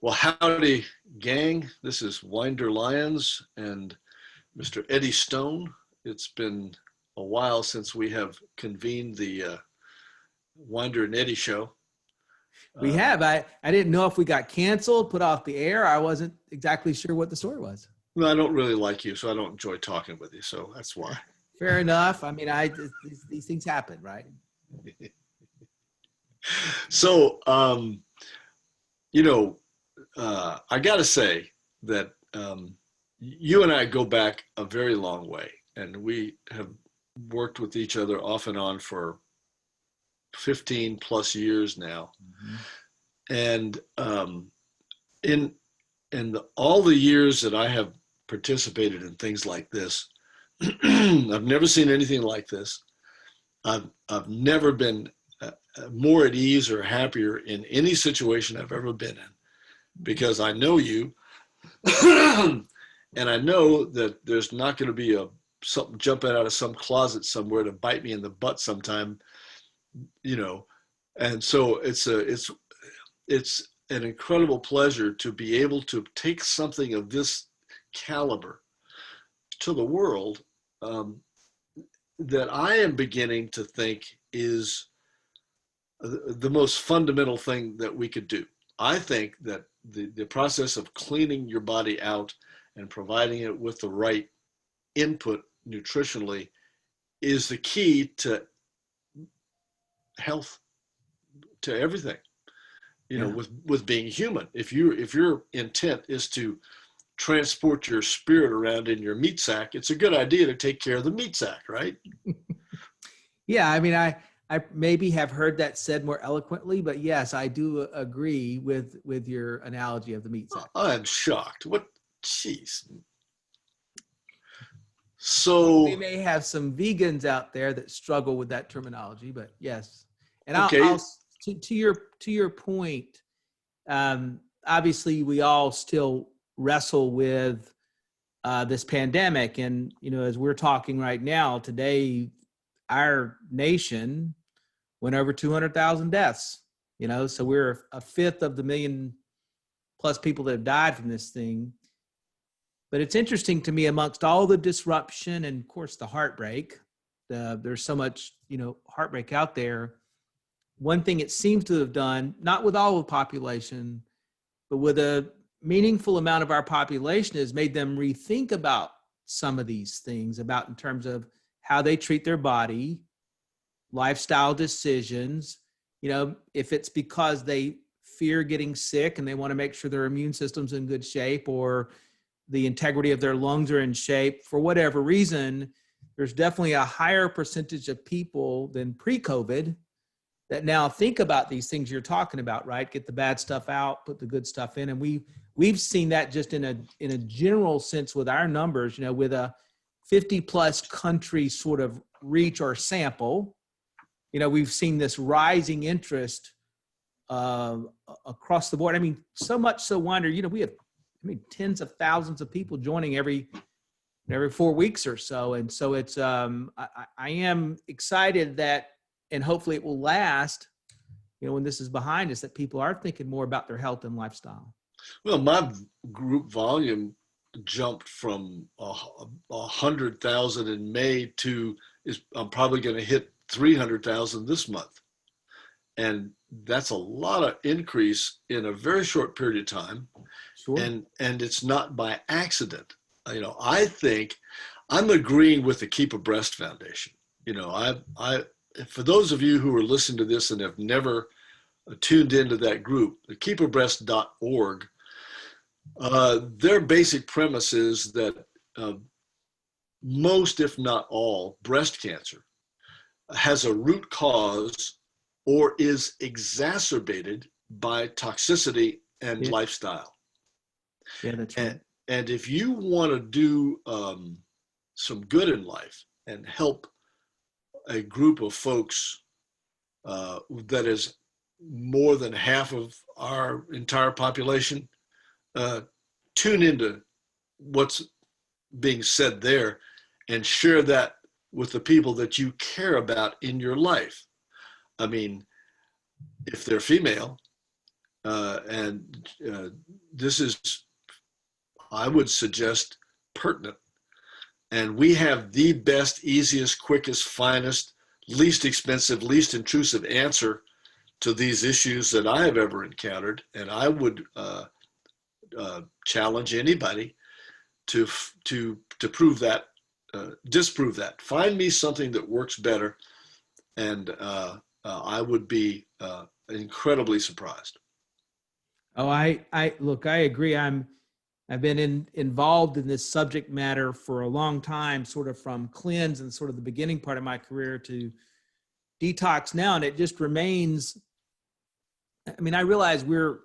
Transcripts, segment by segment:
Well, howdy, gang. This is Winder Lyons and Mr. Eddie Stone. It's been a while since we have convened the Winder and Eddie show. We Uh, have. I didn't know if we got canceled, put off the air. I wasn't exactly sure what the story was. well, I don't really like you, so I don't enjoy talking with you, so that's why. Fair enough. I mean, these things happen, right? So, you know, I got to say that you and I go back a very long way, and we have worked with each other off and on for 15 plus years now. Mm-hmm. And in all the years that I have participated in things like this, I've never seen anything like this. I've never been more at ease or happier in any situation I've ever been in because I know you, and I know that there's not going to be something jumping out of some closet somewhere to bite me in the butt sometime, you know. And so it's an incredible pleasure to be able to take something of this caliber to the world, that I am beginning to think is the most fundamental thing that we could do. I think that the process of cleaning your body out and providing it with the right input nutritionally is the key to health, to everything. You know, Yeah. with being human. If your intent is to transport your spirit around in your meat sack, it's a good idea to take care of the meat sack, right? Yeah. I mean, I maybe have heard that said more eloquently, but yes, I do agree with your analogy of the meat sack. I'm shocked. What? Jeez. We So, may have some vegans out there that struggle with that terminology, but yes. And okay. to your point, obviously we all still wrestle with this pandemic, and as we're talking right now today, our nation went over 200,000 deaths. So we're a fifth of the million plus people that have died from this thing. But it's interesting to me, amongst all the disruption and, of course, the heartbreak, there's so much, heartbreak out there. One thing it seems to have done, not with all of the population, but with a meaningful amount of our population, has made them rethink about some of these things, about in terms of how they treat their body, lifestyle decisions. If it's because they fear getting sick and they want to make sure their immune system's in good shape, or the integrity of their lungs are in shape, for whatever reason, there's definitely a higher percentage of people than pre-COVID that now think about these things you're talking about, right? Get the bad stuff out, put the good stuff in. And we've seen that just in a general sense with our numbers, with a 50 plus country sort of reach or sample, we've seen this rising interest across the board. I mean, so much so, Winder, we have tens of thousands of people joining every 4 weeks or so. And so it's, I am excited that, and hopefully it will last, when this is behind us, that people are thinking more about their health and lifestyle. Well, my group volume jumped from 100,000 in May to I'm probably going to hit 300,000 this month, and that's a lot of increase in a very short period of time. Sure. And it's not by accident. I think I'm agreeing with the Keep Abreast Foundation. I for those of you who are listening to this and have never tuned into that group, the keepabreast.org, their basic premise is that most, if not all, breast cancer has a root cause or is exacerbated by toxicity and lifestyle. Yeah, that's right. And if you want to do some good in life and help a group of folks that is more than half of our entire population, tune into what's being said there and share that with the people that you care about in your life. I mean, if they're female, and this is, I would suggest, pertinent. And we have the best, easiest, quickest, finest, least expensive, least intrusive answer to these issues that I have ever encountered. And I would challenge anybody to prove that, disprove that. Find me something that works better, and I would be incredibly surprised. Oh, I look, I agree. I've been involved in this subject matter for a long time, sort of from cleanse and sort of the beginning part of my career to detox now. And it just remains, I mean, I realize we're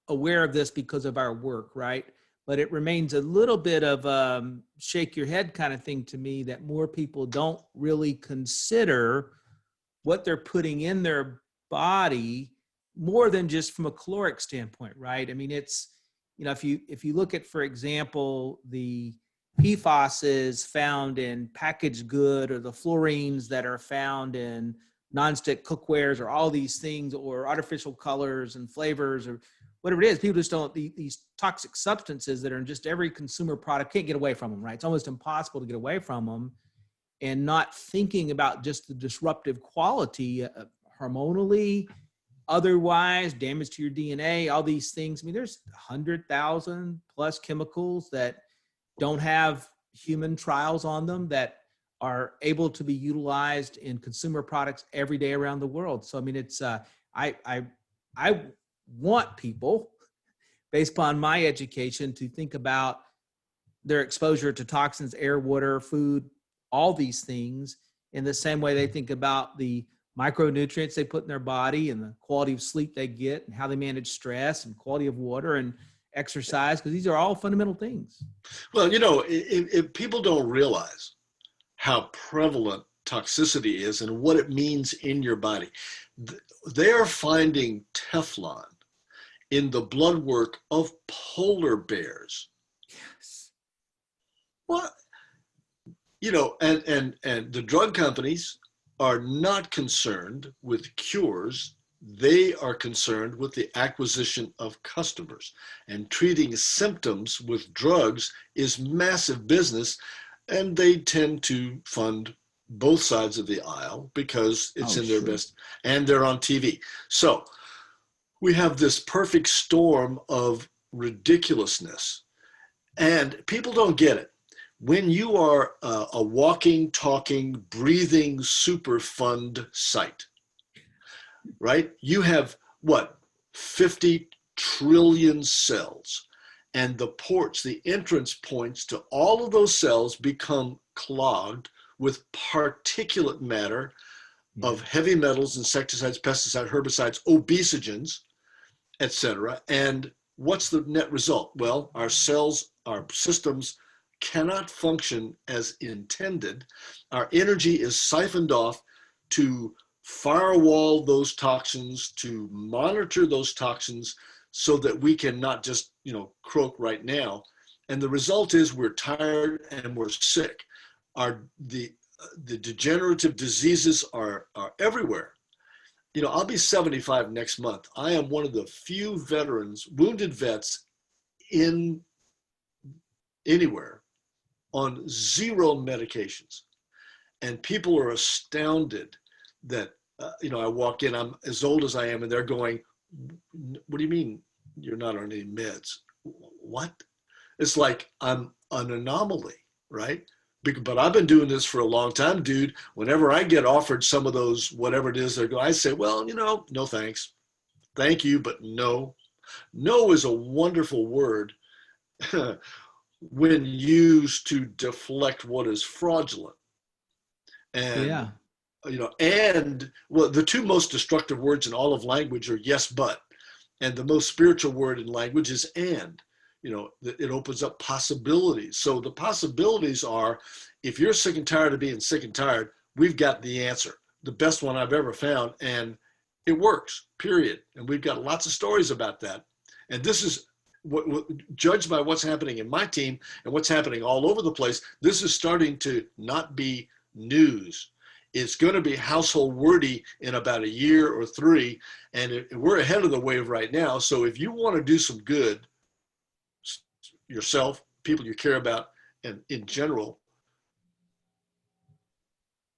aware of this because of our work, right? But it remains a little bit of shake your head kind of thing to me, that more people don't really consider what they're putting in their body more than just from a caloric standpoint, right? I mean, it's, you know, if you look at, for example, the PFAS is found in packaged good, or the fluorines that are found in nonstick cookwares, or all these things, or artificial colors and flavors, or whatever it is, people just don't, these toxic substances that are in just every consumer product, can't get away from them, right? It's almost impossible to get away from them, and not thinking about just the disruptive quality hormonally, otherwise, damage to your DNA, all these things. I mean, there's 100,000 plus chemicals that don't have human trials on them that are able to be utilized in consumer products every day around the world. So, I mean, it's, I want people, based upon my education, to think about their exposure to toxins, air, water, food, all these things in the same way they think about the micronutrients they put in their body, and the quality of sleep they get, and how they manage stress, and quality of water and exercise, because these are all fundamental things. Well, you know, if people don't realize how prevalent toxicity is and what it means in your body, they are finding Teflon in the blood work of polar bears. Yes. What? You know, and the drug companies are not concerned with cures. They are concerned with the acquisition of customers, and treating symptoms with drugs is massive business. And they tend to fund both sides of the aisle because it's in their best, and they're on TV. So we have this perfect storm of ridiculousness, and people don't get it. When you are a walking, talking, breathing Superfund site, right? You have what, 50 trillion cells, and the ports, the entrance points to all of those cells become clogged with particulate matter of heavy metals, insecticides, pesticides, herbicides, obesogens, etc. And what's the net result? Well, our cells, our systems cannot function as intended. Our energy is siphoned off to firewall those toxins, to monitor those toxins, so that we can not just, you know, croak right now. And the result is we're tired and we're sick. The degenerative diseases are everywhere. You know, I'll be 75 next month. I am one of the few veterans, wounded vets in anywhere on 0 medications. And people are astounded that, you know, I walk in, I'm as old as I am, and they're going, what do you mean you're not on any meds? What? It's like I'm an anomaly, right? But I've been doing this for a long time, dude. Whenever I get offered some of those, whatever it is, I say, well, you know, no thanks. Thank you, but no. No is a wonderful word when used to deflect what is fraudulent. And, Yeah. you know, and well, the two most destructive words in all of language are yes, but. And the most spiritual word in language is and. You know, it opens up possibilities. So the possibilities are, if you're sick and tired of being sick and tired, we've got the answer, the best one I've ever found, and it works, period. And we've got lots of stories about that. And this is what judged by what's happening in my team and what's happening all over the place. This is starting to not be news. it's going to be household wordy in about a year or three, and we're ahead of the wave right now. So if you want to do some good, yourself, people you care about, and in general,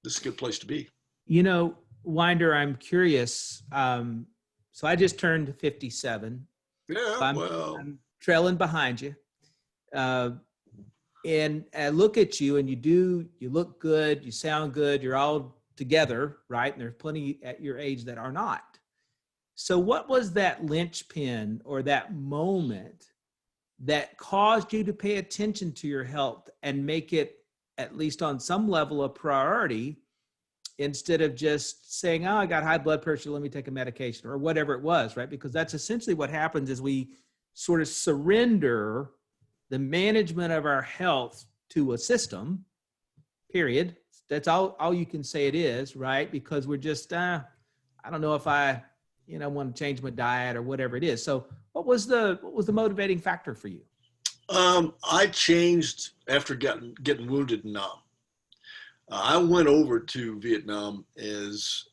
this is a good place to be. You know, Winder, I'm curious. So I just turned 57. Yeah, So well, I'm trailing behind you. And I look at you and you look good, you sound good, you're all together, right? And there's plenty at your age that are not. So what was that linchpin or that moment that caused you to pay attention to your health and make it, at least on some level, a priority, instead of just saying, oh, I got high blood pressure, let me take a medication, or whatever it was, right? Because that's essentially what happens is we sort of surrender the management of our health to a system, period. That's all you can say it is, right? Because we're just, I don't know if I, want to change my diet or whatever it is. So what was the motivating factor for you? I changed after getting wounded in Nam. I went over to Vietnam as,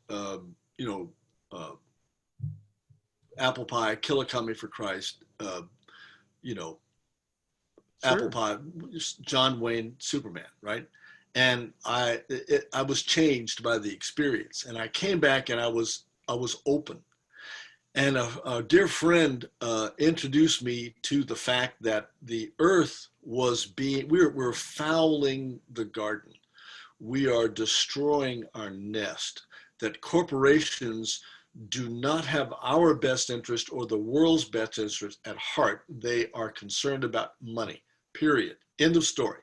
apple pie, Killicummy for Christ, Sure. apple pie, John Wayne, Superman, right? And I was changed by the experience, and I came back and I was open. And a dear friend introduced me to the fact that the earth was we're fouling the garden. We are destroying our nest, that corporations do not have our best interest or the world's best interest at heart. They are concerned about money, period. End of story.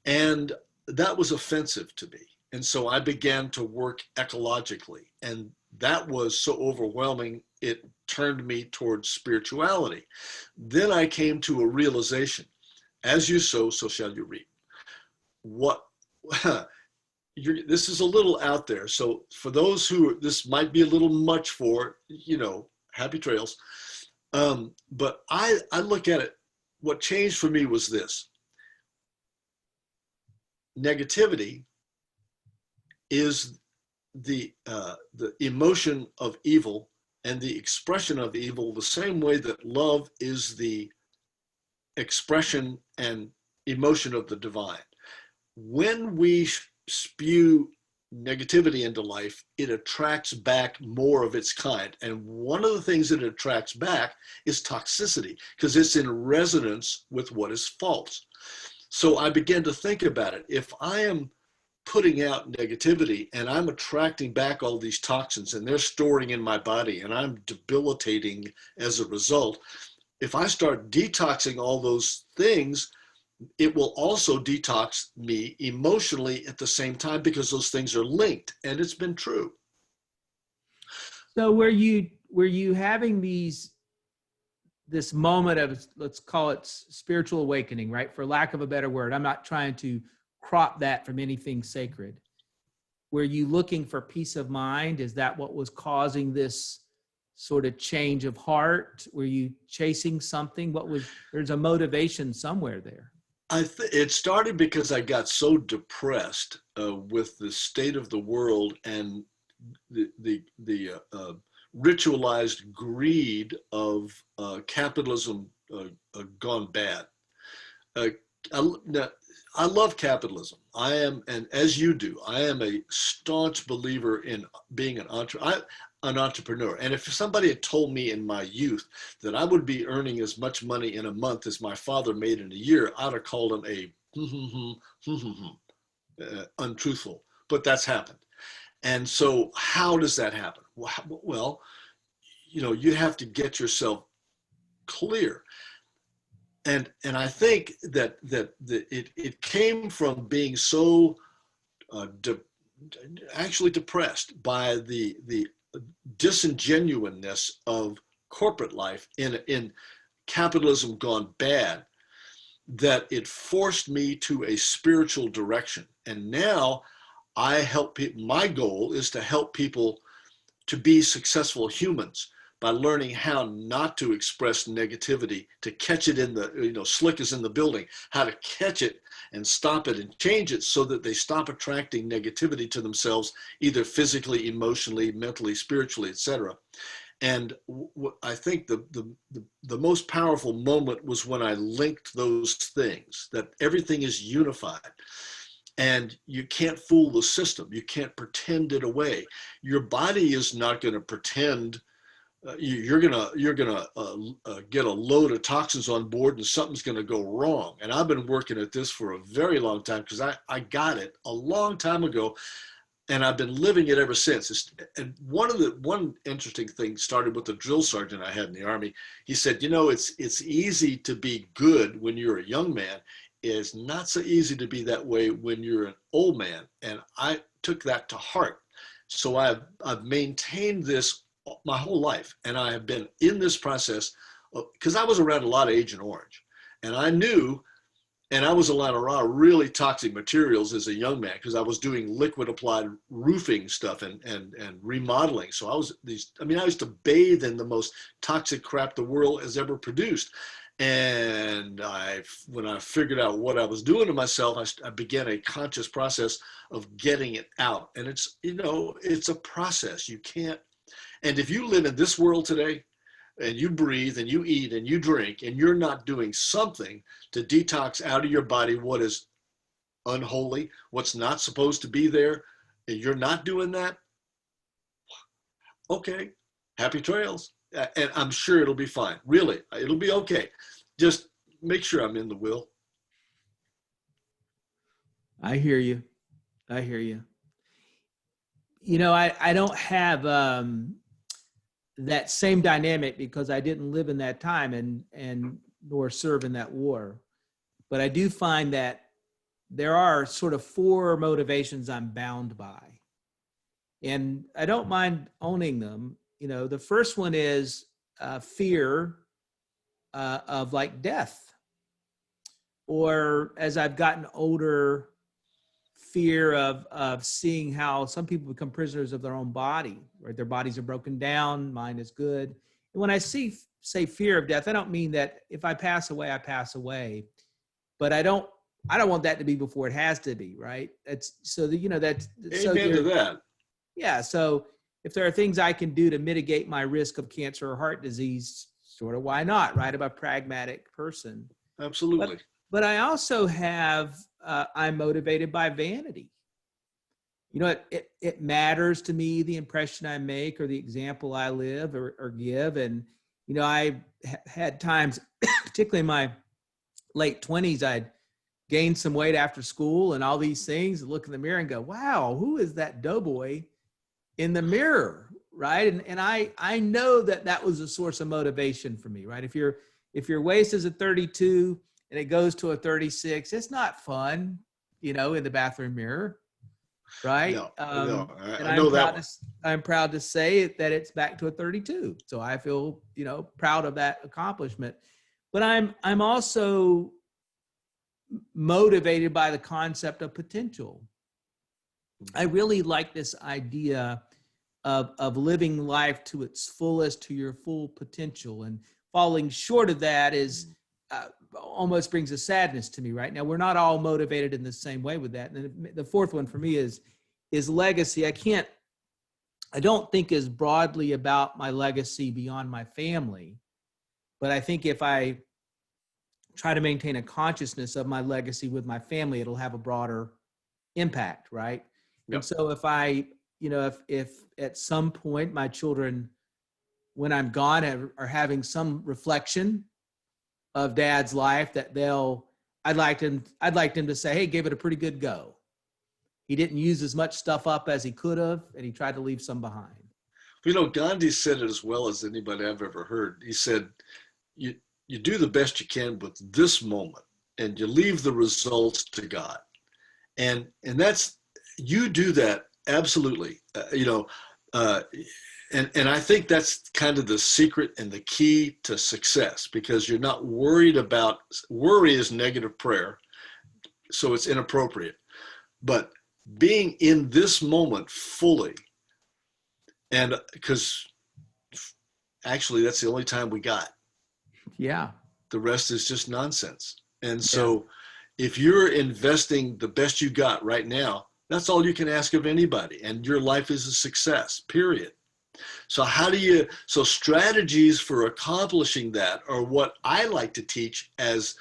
And that was offensive to me. And so I began to work ecologically. And that was so overwhelming, it turned me towards spirituality. Then I came to a realization: as you sow, so shall you reap. What this is a little out there. So for those who this might be a little much for, happy trails. But I look at it, what changed for me was this: negativity is the emotion of evil and the expression of evil, the same way that love is the expression and emotion of the divine. When we spew negativity into life, it attracts back more of its kind. And one of the things that it attracts back is toxicity, because it's in resonance with what is false. So I began to think about it. If I am putting out negativity and I'm attracting back all these toxins and they're storing in my body and I'm debilitating as a result, if I start detoxing all those things, it will also detox me emotionally at the same time, because those things are linked, and it's been true. So were you having this moment of, let's call it spiritual awakening, right? For lack of a better word. I'm not trying to crop that from anything sacred. Were you looking for peace of mind? Is that what was causing this sort of change of heart? Were you chasing something? There's a motivation somewhere there. It started because I got so depressed with the state of the world and the ritualized greed of capitalism gone bad. I love capitalism. I am, and as you do, I am a staunch believer in being an entrepreneur. And if somebody had told me in my youth that I would be earning as much money in a month as my father made in a year, I'd have called him untruthful. But that's happened. And so how does that happen? Well, you have to get yourself clear. And I think that it came from being so actually depressed by the disingenuousness of corporate life in capitalism gone bad, that it forced me to a spiritual direction. And now I help people. My goal is to help people to be successful humans. by learning how not to express negativity, to catch it in the, slick is in the building, how to catch it and stop it and change it so that they stop attracting negativity to themselves, either physically, emotionally, mentally, spiritually, etc. And I think the most powerful moment was when I linked those things, that everything is unified. And you can't fool the system. You can't pretend it away. Your body is not going to pretend. You're gonna get a load of toxins on board, and something's going to go wrong. And I've been working at this for a very long time because I got it a long time ago, and I've been living it ever since. And one interesting thing started with the drill sergeant I had in the Army. He said, it's easy to be good when you're a young man. It's not so easy to be that way when you're an old man. And I took that to heart. So I've maintained this my whole life. And I have been in this process because I was around a lot of Agent Orange. And I knew, and I was around a lot of really toxic materials as a young man because I was doing liquid applied roofing stuff and remodeling. So I used to bathe in the most toxic crap the world has ever produced. And when I figured out what I was doing to myself, I began a conscious process of getting it out. And it's a process. You can't, and if you live in this world today and you breathe and you eat and you drink and you're not doing something to detox out of your body what is unholy, what's not supposed to be there, and you're not doing that, okay, happy trails. And I'm sure it'll be fine. Really, it'll be okay. Just make sure I'm in the will. I hear you. I hear you. I don't have that same dynamic because I didn't live in that time and nor serve in that war. But I do find that there are sort of 4 motivations I'm bound by. And I don't mind owning them. The first one is fear of like death. Or as I've gotten older, fear of seeing how some people become prisoners of their own body, right? Their bodies are broken down, mine is good. And when I say fear of death, I don't mean that if I pass away, I pass away. But I don't want that to be before it has to be, right? That's so that that's Amen to that. Yeah. So if there are things I can do to mitigate my risk of cancer or heart disease, sort of why not, right? I'm a pragmatic person. Absolutely. But I also have, I'm motivated by vanity. It matters to me the impression I make or the example I live or give. And, I had times, particularly in my late 20s, I'd gained some weight after school and all these things, and look in the mirror and go, wow, who is that doughboy in the mirror, right? And I know that was a source of motivation for me, right? If your waist is a 32 and it goes to a 36, it's not fun, in the bathroom mirror, right? No, and I know that one. I'm proud to say that it's back to a 32. So I feel, proud of that accomplishment. But I'm also motivated by the concept of potential. I really like this idea of living life to its fullest, to your full potential, and falling short of that is almost brings a sadness to me. Right now, we're not all motivated in the same way with that. And the fourth one for me is legacy. I don't think as broadly about my legacy beyond my family, but I think if I try to maintain a consciousness of my legacy with my family, it'll have a broader impact, right? Yep. And so if I, if at some point my children, when I'm gone, are having some reflection of Dad's life, that I'd like them to say, hey, gave it a pretty good go. He didn't use as much stuff up as he could have, and he tried to leave some behind. Gandhi said it as well as anybody I've ever heard. He said, you do the best you can with this moment, and you leave the results to God. And that's, you do that absolutely, and I think that's kind of the secret and the key to success, because you're not worried about, worry is negative prayer, so it's inappropriate. But being in this moment fully, and because actually, that's the only time we got. Yeah. The rest is just nonsense. And Yeah. so if you're investing the best you got right now, that's all you can ask of anybody. And your life is a success, period. So so strategies for accomplishing that are what I like to teach as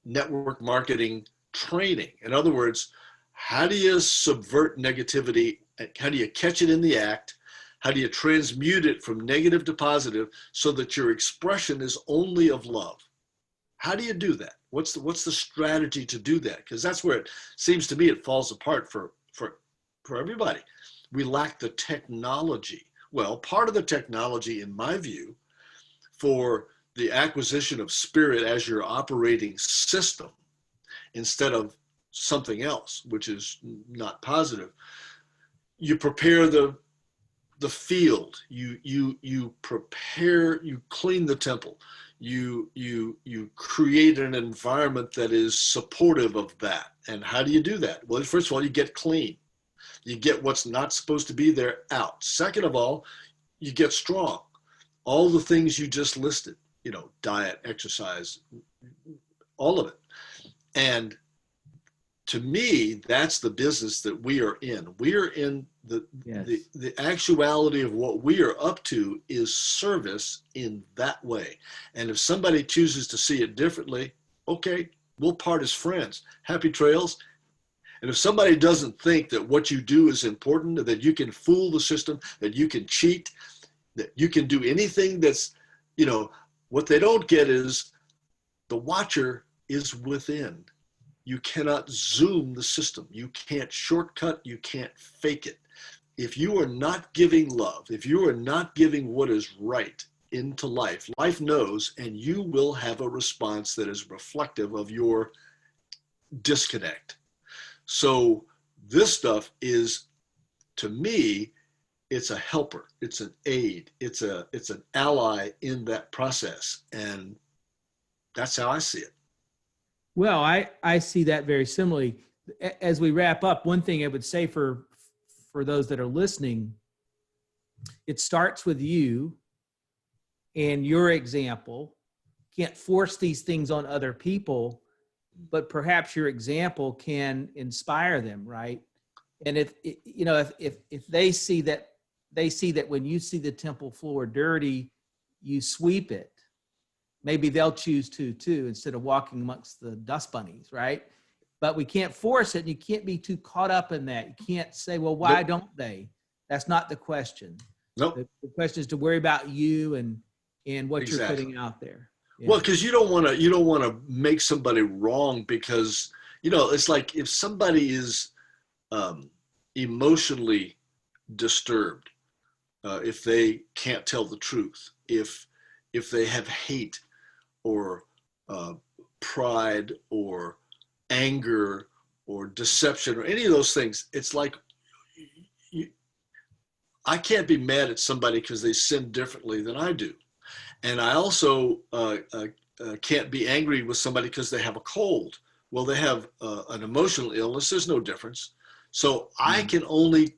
network marketing training. In other words, how do you subvert negativity? How do you catch it in the act? How do you transmute it from negative to positive so that your expression is only of love? How do you do that? What's the strategy to do that? Because that's where it seems to me it falls apart for everybody. We lack the technology. Well, part of the technology, in my view, for the acquisition of spirit as your operating system instead of something else, which is not positive, you prepare the field, you prepare, you clean the temple, you create an environment that is supportive of that. And how do you do that? Well, first of all, you get clean. You get what's not supposed to be there out. Second of all, you get strong. All the things you just listed, diet, exercise, all of it. And to me, that's the business that we are in. We are in the actuality of what we are up to is service in that way. And if somebody chooses to see it differently, okay, we'll part as friends. Happy trails. And if somebody doesn't think that what you do is important, that you can fool the system, that you can cheat, that you can do anything that's, what they don't get is the watcher is within. You cannot zoom the system. You can't shortcut. You can't fake it. If you are not giving love, if you are not giving what is right into life, life knows, and you will have a response that is reflective of your disconnect. So this stuff is, to me, it's a helper, it's an aid, it's an ally in that process. And that's how I see it. Well, I see that very similarly. As we wrap up, one thing I would say for those that are listening, it starts with you and your example. Can't force these things on other people, but perhaps your example can inspire them, right? And if they see that when you see the temple floor dirty, you sweep it, maybe they'll choose to too, instead of walking amongst the dust bunnies, right? But we can't force it. And you can't be too caught up in that. You can't say, well, why Nope. don't they? That's not the question. Nope. The question is to worry about you and what Exactly. you're putting out there. Yeah. Well, because you don't want to make somebody wrong, because it's like if somebody is emotionally disturbed, if they can't tell the truth, if they have hate or pride or anger or deception or any of those things, it's like I can't be mad at somebody because they sin differently than I do. And I also can't be angry with somebody because they have a cold. Well, they have an emotional illness. There's no difference. So I can only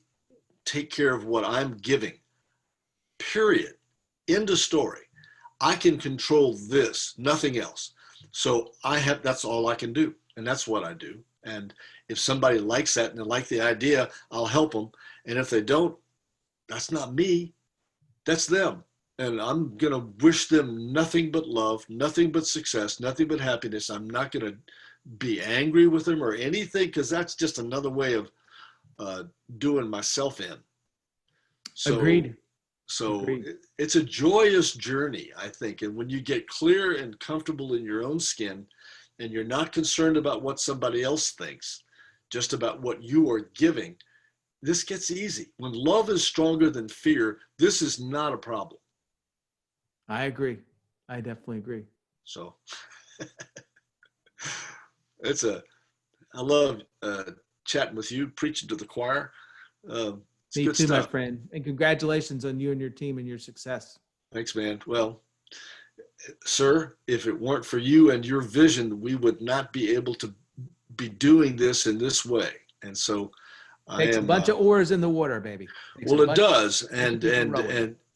take care of what I'm giving, period. End of story. I can control this, nothing else. So that's all I can do. And that's what I do. And if somebody likes that and they like the idea, I'll help them. And if they don't, that's not me, that's them. And I'm going to wish them nothing but love, nothing but success, nothing but happiness. I'm not going to be angry with them or anything, because that's just another way of doing myself in. So, Agreed. So Agreed. It's a joyous journey, I think. And when you get clear and comfortable in your own skin, and you're not concerned about what somebody else thinks, just about what you are giving, this gets easy. When love is stronger than fear, this is not a problem. I agree. I definitely agree. So I love chatting with you, preaching to the choir. Me too, stuff. my friend. And congratulations on you and your team and your success. Thanks, man. Well, sir, if it weren't for you and your vision, we would not be able to be doing this in this way. And so Takes a bunch of oars in the water, baby. Well, it does. And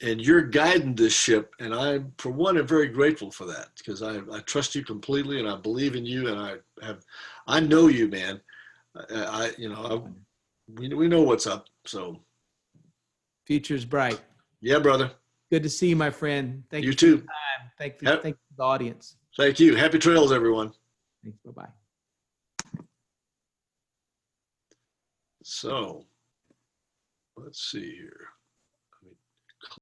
and you're guiding this ship, and I, for one, am very grateful for that because I trust you completely, and I believe in you, and I know you, man. We know what's up. So Future's bright. yeah, brother. Good to see you, my friend. Thank You you for your too. time. Thank Yep. you for the audience. Thank you. Happy trails, everyone. Thanks. Bye-bye. So let's see here.